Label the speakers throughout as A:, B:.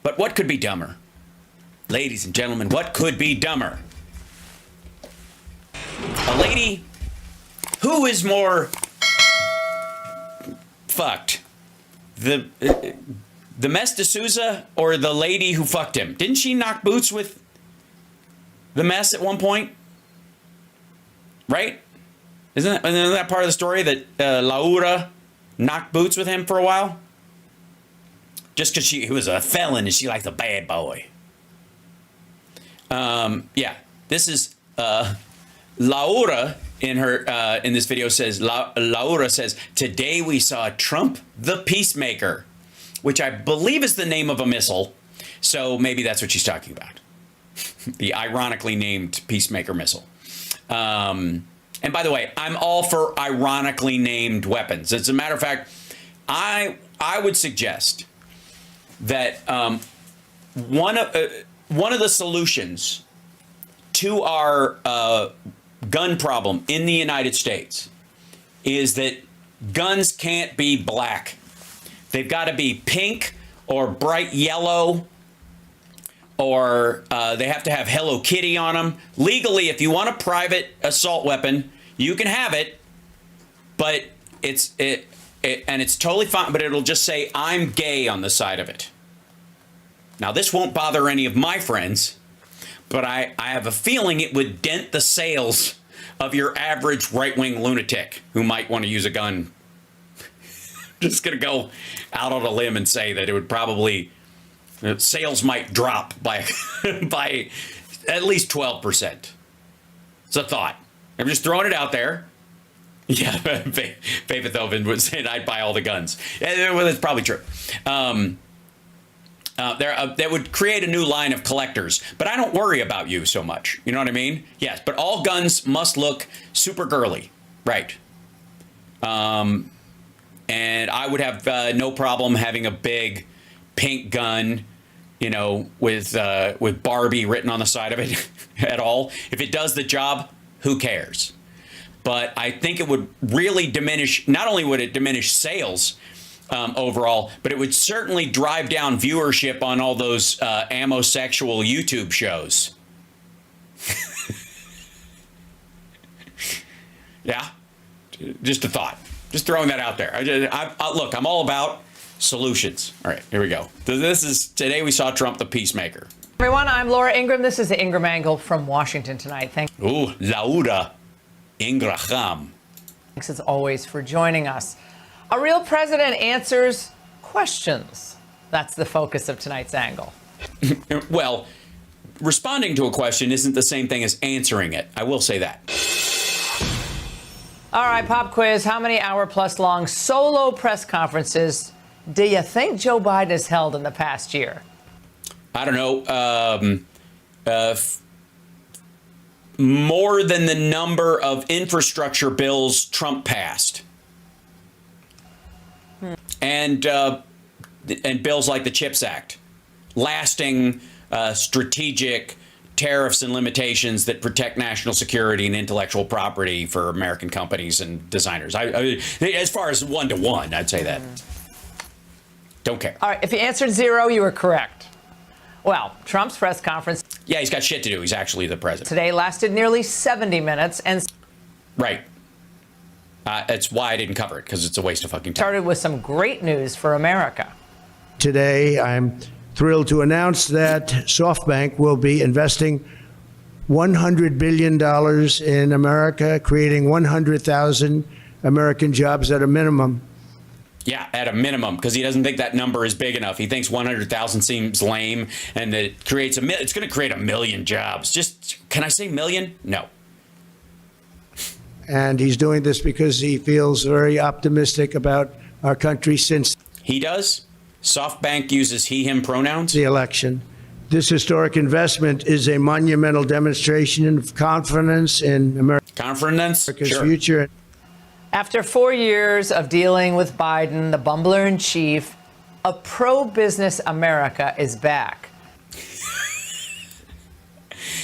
A: But what could be dumber? Ladies and gentlemen, what could be dumber? A lady who is more fucked? The Mess D'Souza or the lady who fucked him? Didn't she knock boots with the Mess at one point? Right? Isn't that part of the story that Laura knocked boots with him for a while? Just because he was a felon and she likes a bad boy. Yeah, this is Laura in her in this video says Laura says, today we saw Trump the Peacemaker, which I believe is the name of a missile. So maybe that's what she's talking about. The ironically named Peacemaker missile. And by the way, I'm all for ironically named weapons. As a matter of fact, I would suggest that one of the solutions to our gun problem in the United States is that guns can't be black. They've got to be pink or bright yellow, or they have to have Hello Kitty on them. Legally, if you want a private assault weapon, you can have it, but it's totally fine, but it'll just say I'm gay on the side of it. Now, this won't bother any of my friends, but I have a feeling it would dent the sales of your average right-wing lunatic who might want to use a gun. Just going to go out on a limb and say that it would probably, sales might drop by by at least 12%. It's a thought. I'm just throwing it out there. Yeah, Faithoven would say I'd buy all the guns. Yeah, well, that's probably true. That would create a new line of collectors, but I don't worry about you so much. You know what I mean? Yes, but all guns must look super girly, right? And I would have no problem having a big pink gun, you know, with Barbie written on the side of it at all. If it does the job, who cares? But I think it would really diminish. Not only would it diminish sales overall, but it would certainly drive down viewership on all those amosexual YouTube shows. Yeah, just a thought. Just throwing that out there. Look, I'm all about solutions. All right, here we go. This is Today We Saw Trump the Peacemaker.
B: Everyone, I'm Laura Ingraham. This is the Ingraham Angle from Washington tonight.
A: Ooh, Laura Ingraham.
B: Thanks as always for joining us. A real president answers questions. That's the focus of tonight's angle.
A: Well, responding to a question isn't the same thing as answering it. I will say that.
B: All right, pop quiz. How many hour-plus long solo press conferences do you think Joe Biden has held in the past year?
A: I don't know. More than the number of infrastructure bills Trump passed. And bills like the CHIPS Act, lasting strategic tariffs and limitations that protect national security and intellectual property for American companies and designers. As far as 1-to-1, I'd say that. Don't care.
B: All right, if you answered 0, you were correct. Well, Trump's press conference.
A: Yeah, he's got shit to do. He's actually the president.
B: Today lasted nearly 70 minutes and.
A: Right. That's why I didn't cover it, because it's a waste of fucking time.
B: Started with some great news for America.
C: Today, I'm thrilled to announce that SoftBank will be investing $100 billion in America, creating 100,000 American jobs at a minimum.
A: Yeah, at a minimum, because he doesn't think that number is big enough. He thinks 100,000 seems lame, and that it creates it's going to create 1 million jobs. Just, can I say million? No.
C: And he's doing this because he feels very optimistic about our country since
A: he does. SoftBank uses he, him pronouns.
C: The election. This historic investment is a monumental demonstration of confidence in America's future.
B: After 4 years of dealing with Biden, the bumbler in chief, a pro-business America is back.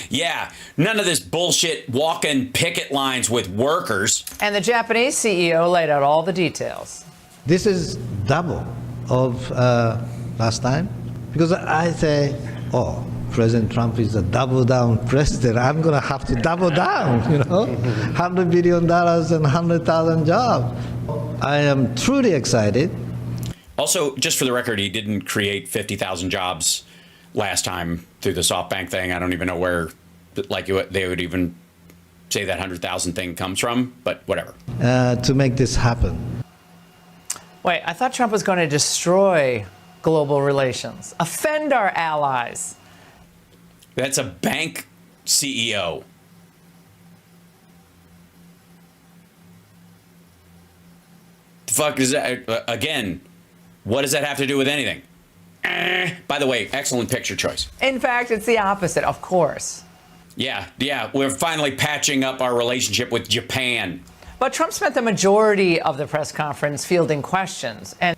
A: Yeah, none of this bullshit walking picket lines with workers.
B: And the Japanese CEO laid out all the details.
D: This is double of last time. Because I say, oh, President Trump is a double down president. I'm going to have to double down, $100 billion and 100,000 jobs. I am truly excited.
A: Also, just for the record, he didn't create 50,000 jobs last time through the SoftBank thing. I don't even know where they would even say that 100,000 thing comes from, but whatever.
D: To make this happen.
B: Wait, I thought Trump was going to destroy global relations, offend our allies.
A: That's a bank CEO. The fuck is that? Again, what does that have to do with anything? By the way, excellent picture choice.
B: In fact, it's the opposite, of course.
A: Yeah, we're finally patching up our relationship with Japan.
B: But Trump spent the majority of the press conference fielding questions and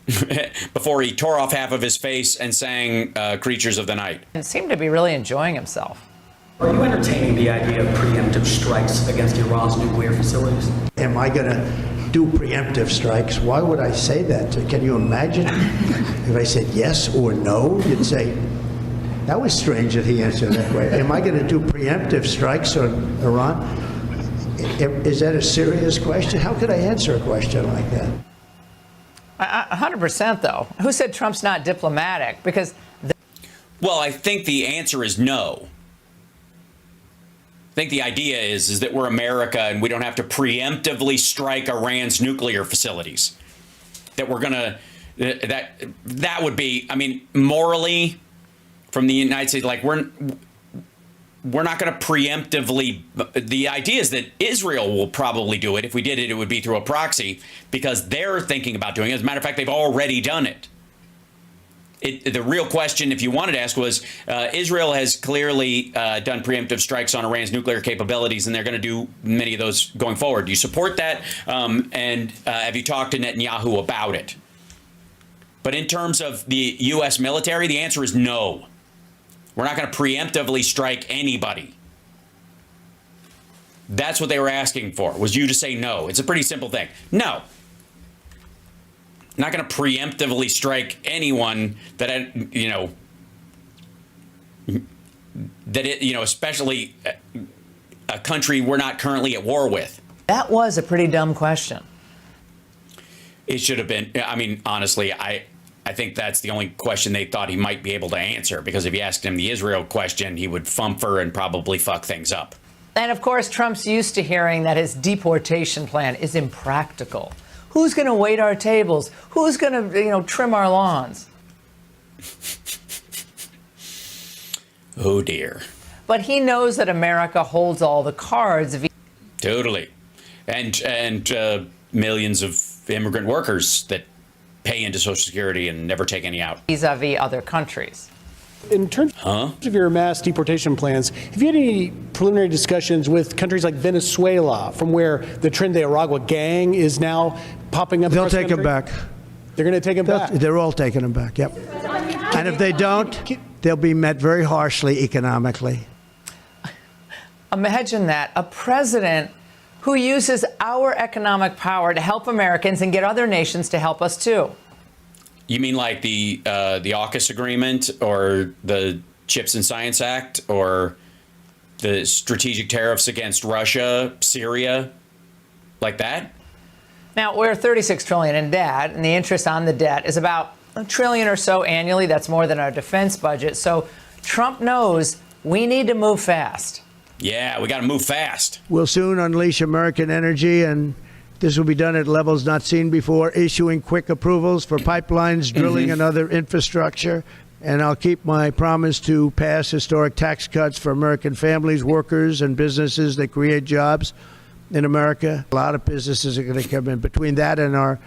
A: before he tore off half of his face and sang Creatures of the Night.
B: and seemed to be really enjoying himself.
E: Are you entertaining the idea of preemptive strikes against Iran's nuclear facilities?
C: Am I going to do preemptive strikes? Why would I say that? Can you imagine if I said yes or no? You'd say, that was strange that he answered that way. Am I going to do preemptive strikes on Iran? Is that a serious question? How could I answer a question like that?
B: 100%, though. Who said Trump's not diplomatic? Because
A: Well, I think the answer is no. I think the idea is that we're America and we don't have to preemptively strike Iran's nuclear facilities. That we're gonna that would be, I mean, morally, from the United States, like we're not going to preemptively. The idea is that Israel will probably do it. If we did it, it would be through a proxy because they're thinking about doing it. As a matter of fact, they've already done it. The real question, if you wanted to ask, was Israel has clearly done preemptive strikes on Iran's nuclear capabilities, and they're going to do many of those going forward. Do you support that? And have you talked to Netanyahu about it? But in terms of the U.S. military, the answer is no. We're not going to preemptively strike anybody. That's what they were asking for, was you to say no. It's a pretty simple thing. No. Not going to preemptively strike anyone that, especially a country we're not currently at war with.
B: that was a pretty dumb question.
A: It should have been. I mean, honestly, I think that's the only question they thought he might be able to answer, because if you asked him the Israel question, he would fumfer and probably fuck things up.
B: And of course, Trump's used to hearing that his deportation plan is impractical. Who's going to wait our tables? Who's going to, trim our lawns?
A: Oh, dear.
B: But he knows that America holds all the cards.
A: Totally. And millions of immigrant workers that pay into Social Security and never take any out.
B: Vis-a-vis other countries.
F: In terms of your mass deportation plans, have you had any preliminary discussions with countries like Venezuela, from where the Tren de Aragua gang is now popping up?
C: They'll take them back.
F: They're going to take them back?
C: They're all taking them back, yep. And if they don't, they'll be met very harshly economically.
B: Imagine that, a president who uses our economic power to help Americans and get other nations to help us too.
A: You mean like the AUKUS agreement, or the Chips and Science Act, or the strategic tariffs against Russia, Syria, like that?
B: Now, we're $36 trillion in debt, and the interest on the debt is about $1 trillion or so annually. That's more than our defense budget. So Trump knows we need to move fast.
A: Yeah, we got to move fast.
C: We'll soon unleash American energy, and this will be done at levels not seen before, issuing quick approvals for pipelines, drilling, and other infrastructure. And I'll keep my promise to pass historic tax cuts for American families, workers, and businesses that create jobs in America. A lot of businesses are going to come in. Between that and our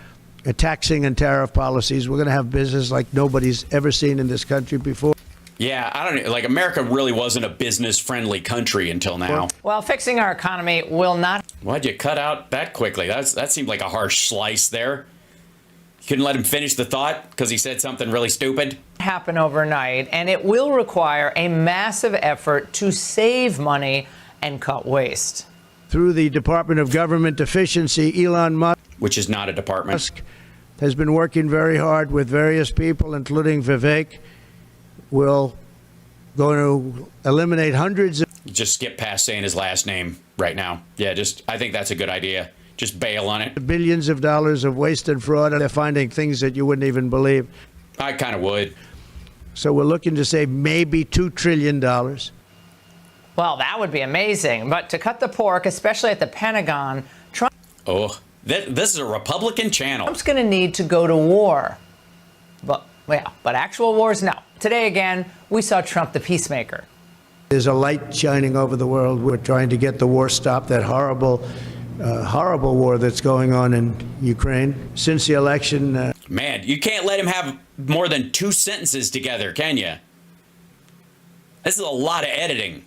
C: taxing and tariff policies, we're going to have business like nobody's ever seen in this country before.
A: Yeah, I don't know. Like, America really wasn't a business-friendly country until now.
B: Well, fixing our economy will not.
A: Why'd you cut out that quickly? That seemed like a harsh slice there. You couldn't let him finish the thought because he said something really stupid?
B: Happen overnight, and it will require a massive effort to save money and cut waste.
C: Through the Department of Government Efficiency, Elon Musk,
A: Which is not a department.
C: has been working very hard with various people, including Vivek, will going to eliminate hundreds of
A: Just skip past saying his last name right now. Yeah, I think that's a good idea. Just bail on it.
C: billions of dollars of waste and fraud, and they're finding things that you wouldn't even believe.
A: I kind of would.
C: So we're looking to save maybe $2 trillion.
B: Well, that would be amazing. But to cut the pork, especially at the Pentagon,
A: Oh, this is a Republican channel.
B: Trump's going to need to go to war. But actual wars, no. Today again, we saw Trump the peacemaker.
C: There's a light shining over the world. We're trying to get the war stopped, that horrible war that's going on in Ukraine. Since the election...
A: Man, you can't let him have more than 2 sentences together, can you? This is a lot of editing.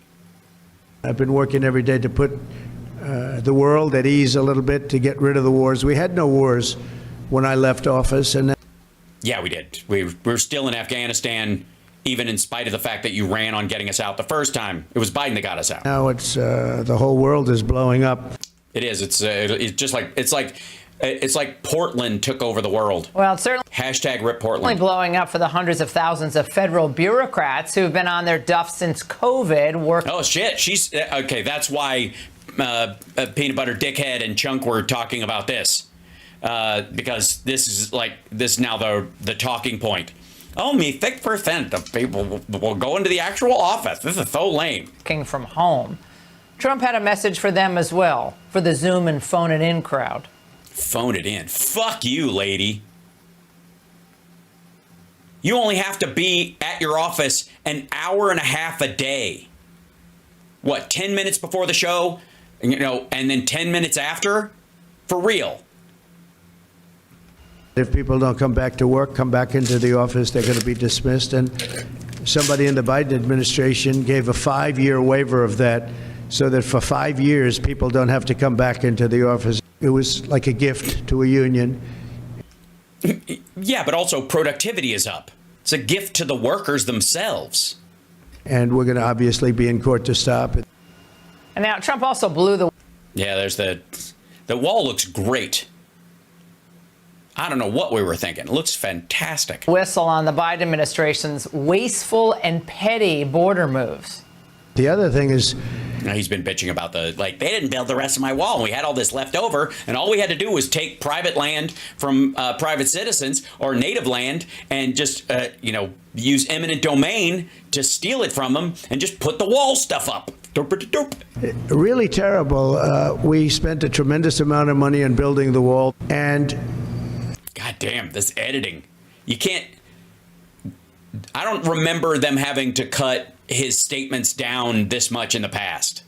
C: I've been working every day to put the world at ease a little bit, to get rid of the wars. We had no wars when I left office. And
A: Yeah, we did. We're still in Afghanistan, even in spite of the fact that you ran on getting us out the first time. It was Biden that got us out.
C: now it's the whole world is blowing up.
A: It is. It's just like it's like Portland took over the world.
B: Well, it's certainly
A: Hashtag rip Portland.
B: blowing up for the hundreds of thousands of federal bureaucrats who've been on their duff since COVID.
A: Oh shit! She's okay. That's why Peanut Butter Dickhead and Chunk were talking about this because this is now the talking point. Only 6% of people will go into the actual office. This is so lame.
B: Working from home. Trump had a message for them as well, for the Zoom and phone it in crowd.
A: Phone it in. Fuck you, lady. You only have to be at your office an hour and a half a day. What, 10 minutes before the show? And then 10 minutes after? For real.
C: If people don't come back to work, come back into the office, they're going to be dismissed. And somebody in the Biden administration gave a 5-year waiver of that, so that for 5 years, people don't have to come back into the office. It was like a gift to a union.
A: Yeah, but also productivity is up. It's a gift to the workers themselves.
C: And we're going to obviously be in court to stop it.
B: And now Trump also blew the
A: Yeah, there's the wall looks great. I don't know what we were thinking. It looks fantastic.
B: whistle on the Biden administration's wasteful and petty border moves.
C: The other thing is,
A: Now, he's been bitching about they didn't build the rest of my wall, and we had all this left over, and all we had to do was take private land from private citizens or native land and just, use eminent domain to steal it from them and just put the wall stuff up.
C: really terrible. We spent a tremendous amount of money on building the wall, and
A: God damn, this editing. You can't... I don't remember them having to cut his statements down this much in the past.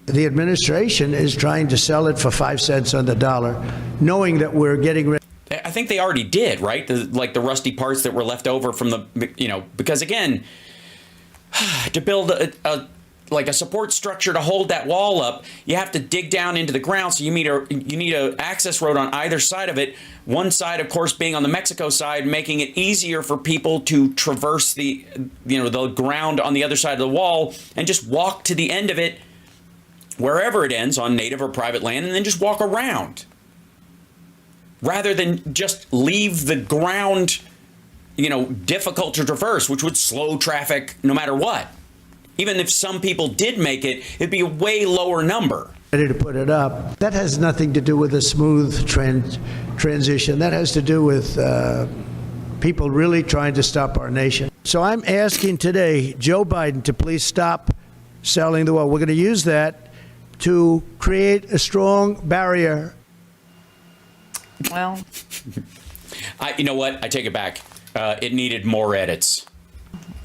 C: the administration is trying to sell it for 5 cents on the dollar, knowing that we're getting rid.
A: I think they already did, right? The rusty parts that were left over from the, because again, to build a support structure to hold that wall up, you have to dig down into the ground. So you need a access road on either side of it. One side, of course, being on the Mexico side, making it easier for people to traverse the ground on the other side of the wall and just walk to the end of it, wherever it ends, on native or private land, and then just walk around, rather than just leave the ground, difficult to traverse, which would slow traffic no matter what. Even if some people did make it, it'd be a way lower number.
C: Ready to put it up. That has nothing to do with a smooth transition. That has to do with people really trying to stop our nation. So I'm asking today Joe Biden to please stop selling the wall. We're going to use that to create a strong barrier.
B: Well,
A: You know what? I take it back. It needed more edits.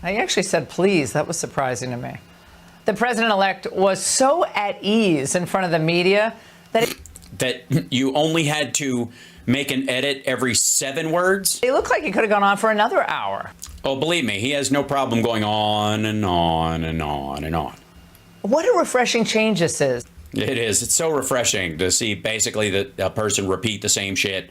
B: I actually said please. That was surprising to me. The president-elect was so at ease in front of the media
A: that you only had to make an edit every 7 words.
B: it looked like he could have gone on for another hour.
A: Oh, believe me, he has no problem going on and on and on and on.
B: What a refreshing change this is.
A: It is. It's so refreshing to see basically a person repeat the same shit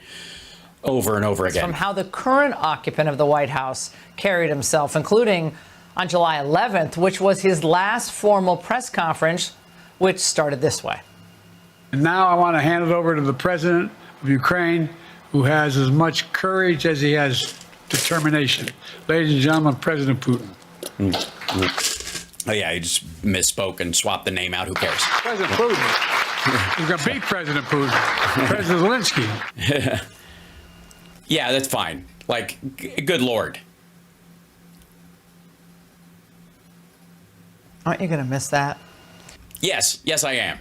A: over and over again.
B: From how the current occupant of the White House carried himself, including on July 11th, which was his last formal press conference, which started this way.
G: And now I want to hand it over to the president of Ukraine, who has as much courage as he has determination. Ladies and gentlemen, President Putin.
A: Oh, yeah, he just misspoke and swapped the name out. Who cares?
G: President Putin. He's going to beat President Putin. President Zelensky.
A: Yeah, that's fine. Like, good Lord.
B: Aren't you going to miss that?
A: Yes, I am.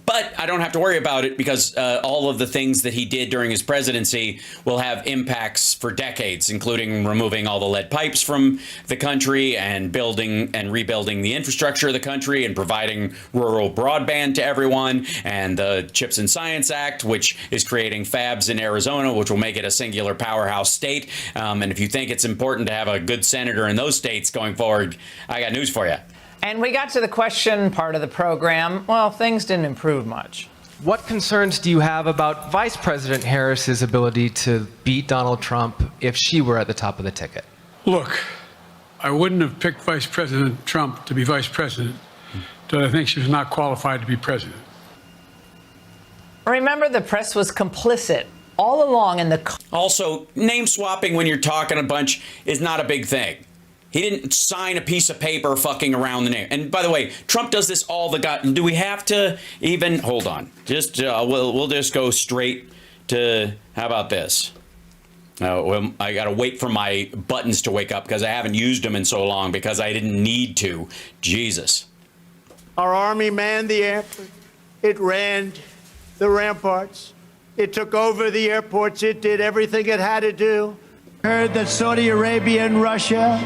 A: But I don't have to worry about it because all of the things that he did during his presidency will have impacts for decades, including removing all the lead pipes from the country and building and rebuilding the infrastructure of the country and providing rural broadband to everyone, and the Chips and Science Act, which is creating fabs in Arizona, which will make it a singular powerhouse state. And if you think it's important to have a good senator in those states going forward, I got news for you.
B: And we got to the question part of the program. Well, things didn't improve much.
H: What concerns do you have about Vice President Harris's ability to beat Donald Trump if she were at the top of the ticket?
G: Look, I wouldn't have picked Vice President Trump to be vice president, but I think she was not qualified to be president.
B: Remember, the press was complicit all along in the...
A: Also, name swapping when you're talking a bunch is not a big thing. He didn't sign a piece of paper fucking around the name. And by the way, Trump does this all the time. Do we have to even... Hold on. Just we'll just go straight to... How about this? Well, I got to wait for my buttons to wake up because I haven't used them in so long because I didn't need to. Jesus.
C: Our army manned the airport. It ran the ramparts. It took over the airports. It did everything it had to do. Heard that Saudi Arabia and Russia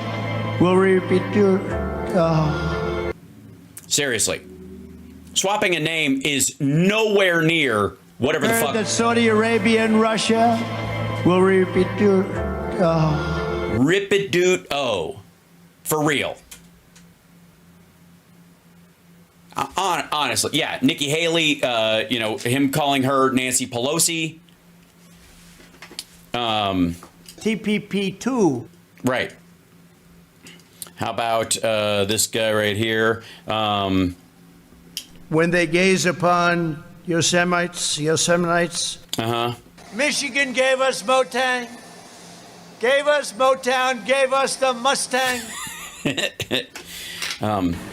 C: will repeat your...
A: Seriously. Swapping a name is nowhere near whatever the fuck...
C: Heard that Saudi Arabia and Russia will repeat your...
A: Rip-a-doot-oh. For real. Honestly, yeah. Nikki Haley, him calling her Nancy Pelosi.
C: TPP2.
A: Right. How about this guy right here?
C: When they gaze upon Yosemite.
A: Uh-huh.
C: Michigan gave us Motown. Gave us Motown. Gave us the Mustang.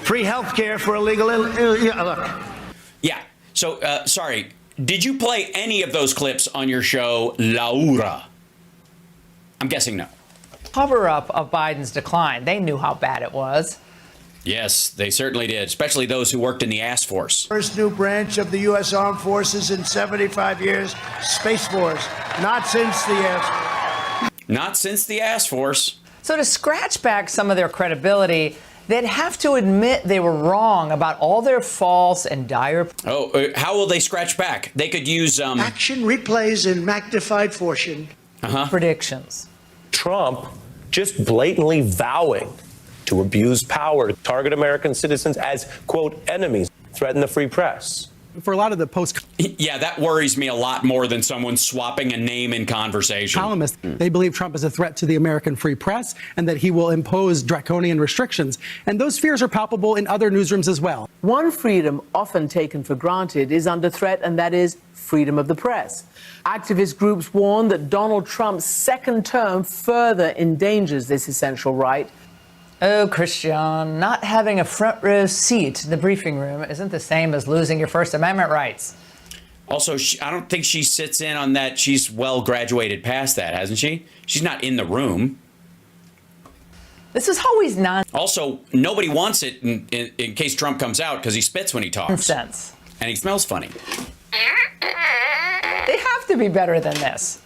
C: Free health care for illegal... Look.
A: Yeah. So, sorry. Did you play any of those clips on your show, Laura? I'm guessing no.
B: Cover-up of Biden's decline. They knew how bad it was.
A: Yes, they certainly did, especially those who worked in the Ass Force.
C: First new branch of the U.S. Armed Forces in 75 years, Space Force. Not since the Ass Force.
A: Not since the Ass Force.
B: So to scratch back some of their credibility, they'd have to admit they were wrong about all their false and dire...
A: How will they scratch back? They could use...
C: Action replays in magnified fortune.
B: predictions.
I: Trump just blatantly vowing to abuse power, to target American citizens as, quote, enemies, threaten the free press.
F: For a lot of the post...
A: Yeah, that worries me a lot more than someone swapping a name in conversation.
F: Columnists, they believe Trump is a threat to the American free press and that he will impose draconian restrictions. And those fears are palpable in other newsrooms as well.
J: One freedom often taken for granted is under threat, and that is freedom of the press. Activist groups warn that Donald Trump's second term further endangers this essential right.
B: Oh, Christian, not having a front row seat in the briefing room isn't the same as losing your First Amendment rights.
A: Also, I don't think she sits in on that. She's well graduated past that, hasn't she? She's not in the room.
B: This is always nonsense.
A: Also, nobody wants it in case Trump comes out because he spits when he talks.
B: Nonsense.
A: And he smells funny.
B: They have to be better than this.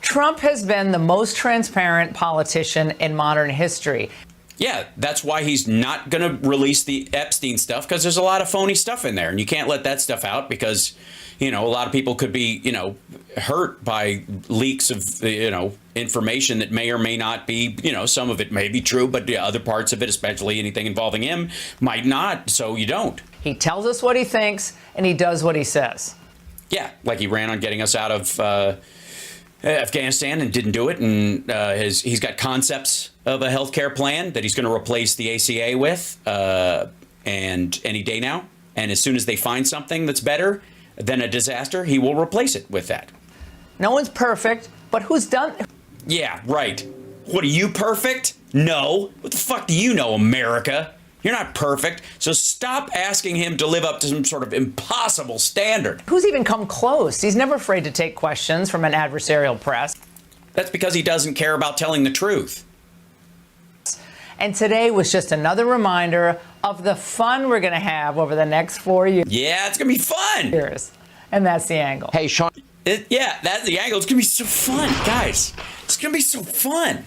B: Trump has been the most transparent politician in modern history.
A: Yeah, that's why he's not going to release the Epstein stuff, because there's a lot of phony stuff in there. And you can't let that stuff out because, you know, a lot of people could be, you know, hurt by leaks of, you know, information that may or may not be, you know, some of it may be true, but the other parts of it, especially anything involving him, might not. So you don't.
B: He tells us what he thinks and he does what he says.
A: Yeah, like he ran on getting us out of Afghanistan and didn't do it. And he's got concepts of a healthcare plan that he's going to replace the ACA with and any day now. And as soon as they find something that's better than a disaster, he will replace it with that.
B: No one's perfect, but who's done...
A: Yeah, right. What, are you perfect? No. What the fuck do you know, America? You're not perfect, so stop asking him to live up to some sort of impossible standard.
B: Who's even come close? He's never afraid to take questions from an adversarial press.
A: That's because he doesn't care about telling the truth.
B: And today was just another reminder of the fun we're going to have over the next 4 years.
A: Yeah, it's going to be fun.
B: And that's the angle.
K: Hey, Sean.
A: Yeah, that's the angle. It's going to be so fun, guys. It's going to be so fun.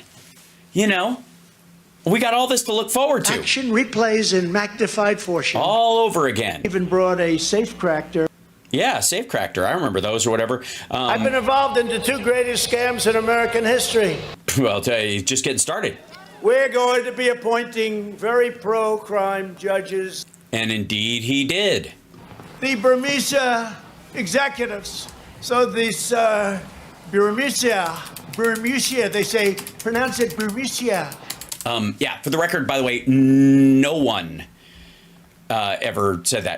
A: You know, we got all this to look forward to.
C: Action replays in magnified fortune.
A: All over again.
C: Even brought a safecracker.
A: Yeah, safecracker. I remember those or whatever.
C: I've been involved in the two greatest scams in American history.
A: Well, I'll tell you, just getting started.
C: We're going to be appointing very pro-crime judges.
A: And indeed he did.
C: The Burmese executives. So this Burmese, they say, pronounce it Burmese.
A: Yeah, for the record, by the way, no one ever said that.